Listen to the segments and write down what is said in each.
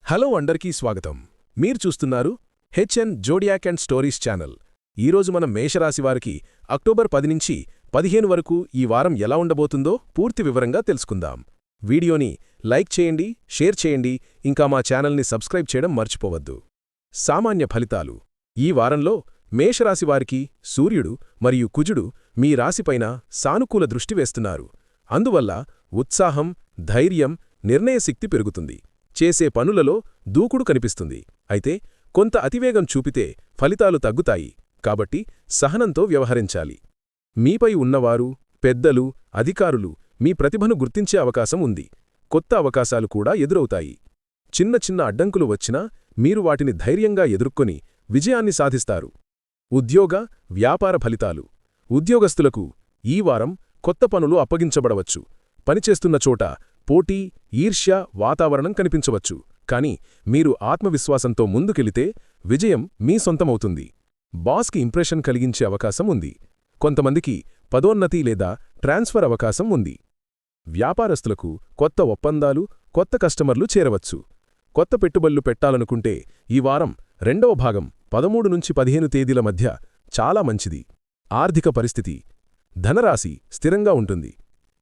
Hello అందరికీ స్వాగతం. మీరు చూస్తున్నారు HN zodiac and stories channel. ఈరోజు మనం మేషరాశివారికి అక్టోబర్ 10 నుంచి 15 వరకు ఈ వారం ఎలా ఉండబోతుందో పూర్తి వివరంగా తెలుసుకుందాం. వీడియోని లైక్ చేయండి, షేర్ చేయండి, ఇంకా మా ఛానల్ని సబ్స్క్రైబ్ చేయడం మర్చిపోవద్దు. సామాన్య ఫలితాలు. ఈ వారంలో మేషరాశివారికి సూర్యుడు మరియు కుజుడు మీ రాశిపైన సానుకూల దృష్టి వేస్తున్నారు. అందువల్ల ఉత్సాహం, ధైర్యం, నిర్ణయశక్తి పెరుగుతుంది. చేసే పనులలో దూకుడు కనిపిస్తుంది. అయితే కొంత అతివేగం చూపితే ఫలితాలు తగ్గుతాయి, కాబట్టి సహనంతో వ్యవహరించాలి. మీపై ఉన్నవారు, పెద్దలు, అధికారులు మీ ప్రతిభను గుర్తించే అవకాశం ఉంది. కొత్త అవకాశాలు కూడా ఎదురవుతాయి. చిన్న చిన్న అడ్డంకులు వచ్చినా మీరు వాటిని ధైర్యంగా ఎదుర్కొని విజయాన్ని సాధిస్తారు. ఉద్యోగ, వ్యాపార ఫలితాలు. ఉద్యోగస్తులకు ఈ వారం కొత్త పనులు అప్పగించబడవచ్చు. పనిచేస్తున్న చోట పోటీ, ఈర్ష్య వాతావరణం కనిపించవచ్చు. కాని మీరు ఆత్మవిశ్వాసంతో ముందుకెళితే విజయం మీ సొంతమవుతుంది. బాస్కి ఇంప్రెషన్ కలిగించే అవకాశం ఉంది. కొంతమందికి పదోన్నతి లేదా ట్రాన్స్ఫర్ అవకాశం ఉంది. వ్యాపారస్తులకు కొత్త ఒప్పందాలు, కొత్త కస్టమర్లు చేరవచ్చు. కొత్త పెట్టుబడులు పెట్టాలనుకుంటే ఈ వారం రెండవ భాగం 13 నుంచి 15 తేదీల మధ్య చాలా మంచిది. ఆర్థిక పరిస్థితి. ధనరాశి స్థిరంగా ఉంటుంది.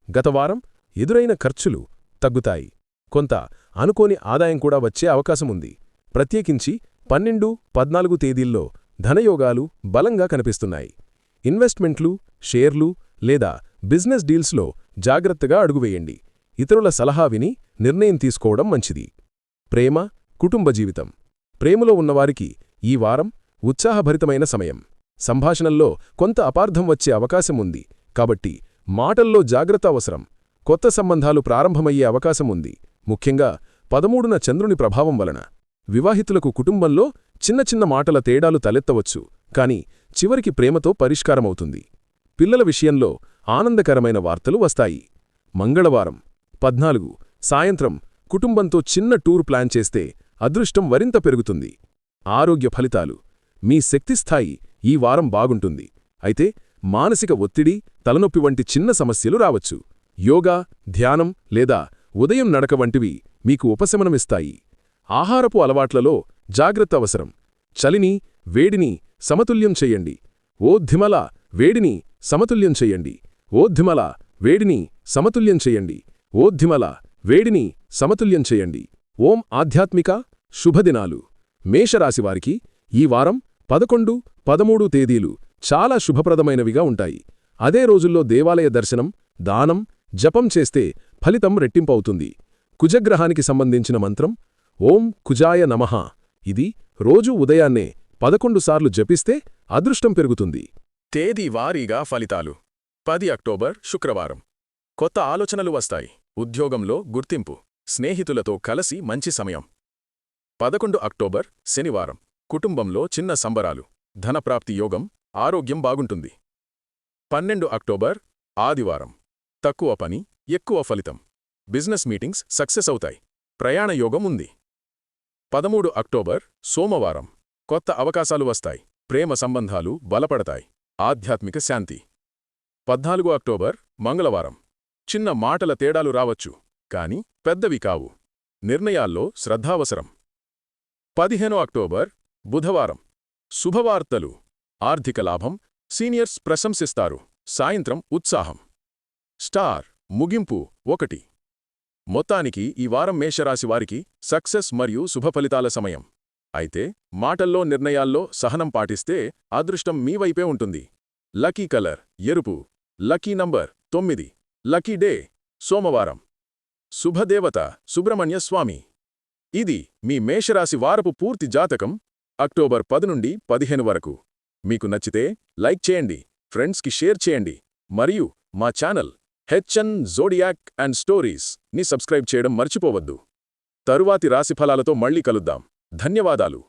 గత వారం ఎదురైన ఖర్చులు తగ్గుతాయి. కొంత అనుకోని ఆదాయం కూడా వచ్చే అవకాశముంది. ప్రత్యేకించి 12, 14 తేదీల్లో ధనయోగాలు బలంగా కనిపిస్తున్నాయి. ఇన్వెస్ట్మెంట్లు, షేర్లు లేదా బిజినెస్ డీల్స్లో జాగ్రత్తగా అడుగువేయండి. ఇతరుల సలహా విని నిర్ణయం తీసుకోవడం మంచిది. ప్రేమ, కుటుంబ జీవితం. ప్రేమలో ఉన్నవారికి ఈ వారం ఉత్సాహభరితమైన సమయం. సంభాషణల్లో కొంత అపార్థం వచ్చే అవకాశం ఉంది, కాబట్టి మాటల్లో జాగ్రత్త అవసరం. కొత్త సంబంధాలు ప్రారంభమయ్యే అవకాశం ఉంది, ముఖ్యంగా 13న చంద్రుని ప్రభావం వలన. వివాహితులకు కుటుంబంలో చిన్న చిన్న మాటల తేడాలు తలెత్తవచ్చు, కాని చివరికి ప్రేమతో పరిష్కారమవుతుంది. పిల్లల విషయంలో ఆనందకరమైన వార్తలు వస్తాయి. మంగళవారం 14 సాయంత్రం కుటుంబంతో చిన్న టూర్ ప్లాన్ చేస్తే అదృష్టం మరింత పెరుగుతుంది. ఆరోగ్య ఫలితాలు. మీ శక్తిస్థాయి ఈ వారం బాగుంటుంది. అయితే మానసిక ఒత్తిడి, తలనొప్పి వంటి చిన్న సమస్యలు రావచ్చు. యోగా, ధ్యానం లేదా ఉదయం నడక వంటివి మీకు ఉపశమనమిస్తాయి. ఆహారపు అలవాట్లలో జాగ్రత్త అవసరం. చలిని, వేడిని సమతుల్యం చెయ్యండి. ఓద్ధిమల వేడిని సమతుల్యం చెయ్యండి. ఓద్ధిమల వేడిని సమతుల్యం చెయ్యండి. ఓద్ధిమల వేడిని సమతుల్యం చెయ్యండి. ఓం ఆధ్యాత్మిక శుభదినాలు. మేషరాశివారికి ఈ వారం 11, 13 తేదీలు చాలా శుభప్రదమైనవిగా ఉంటాయి. అదే రోజుల్లో దేవాలయ దర్శనం, దానం, జపం చేస్తే ఫలితం రెట్టింపవుతుంది. కుజగ్రహానికి సంబంధించిన మంత్రం ఓం కుజాయ నమః. ఇది రోజూ ఉదయాన్నే 11 సార్లు జపిస్తే అదృష్టం పెరుగుతుంది. తేదీ వారీగా ఫలితాలు. 10 అక్టోబర్ శుక్రవారం. కొత్త ఆలోచనలు వస్తాయి. ఉద్యోగంలో గుర్తింపు. స్నేహితులతో కలసి మంచి సమయం. 11 అక్టోబర్ శనివారం. కుటుంబంలో చిన్న సంబరాలు. ధనప్రాప్తి యోగం. ఆరోగ్యం బాగుంటుంది. 12 అక్టోబర్ ఆదివారం. తక్కువ పని, ఎక్కువ ఫలితం. బిజినెస్ మీటింగ్స్ సక్సెస్ అవుతాయి. ప్రయాణ యోగం ఉంది. 13 అక్టోబర్ సోమవారం. కొత్త అవకాశాలు వస్తాయి. ప్రేమ సంబంధాలు బలపడతాయి. ఆధ్యాత్మిక శాంతి. 14 అక్టోబర్ మంగళవారం. చిన్న మాటల తేడాలు రావచ్చు, కాని పెద్దవి కావు. నిర్ణయాల్లో శ్రద్ధావసరం. 15 అక్టోబర్ బుధవారం. శుభవార్తలు. ఆర్థిక లాభం. సీనియర్స్ ప్రశంసిస్తారు. సాయంత్రం ఉత్సాహం. స్టార్ ముగింపు 1. మొత్తానికి ఈ వారం మేషరాశివారికి సక్సెస్ మరియు శుభఫలితాల సమయం. అయితే మాటల్లో, నిర్ణయాల్లో సహనం పాటిస్తే అదృష్టం మీ వైపే ఉంటుంది. లకీ కలర్ ఎరుపు. Lucky number 9. లకీ డే సోమవారం. శుభదేవత సుబ్రహ్మణ్య స్వామి. ఇది మీ మేషరాశి వారపు పూర్తి జాతకం అక్టోబర్ 10 నుండి 15 వరకు. మీకు నచ్చితే లైక్ చేయండి, ఫ్రెండ్స్కి షేర్ చేయండి, మరియు మా channel HN zodiac and stories ని సబ్స్క్రైబ్ చేయడం మర్చిపోవద్దు. తరువాతి రాశిఫలాలతో మళ్ళీ కలుద్దాం. ధన్యవాదాలు.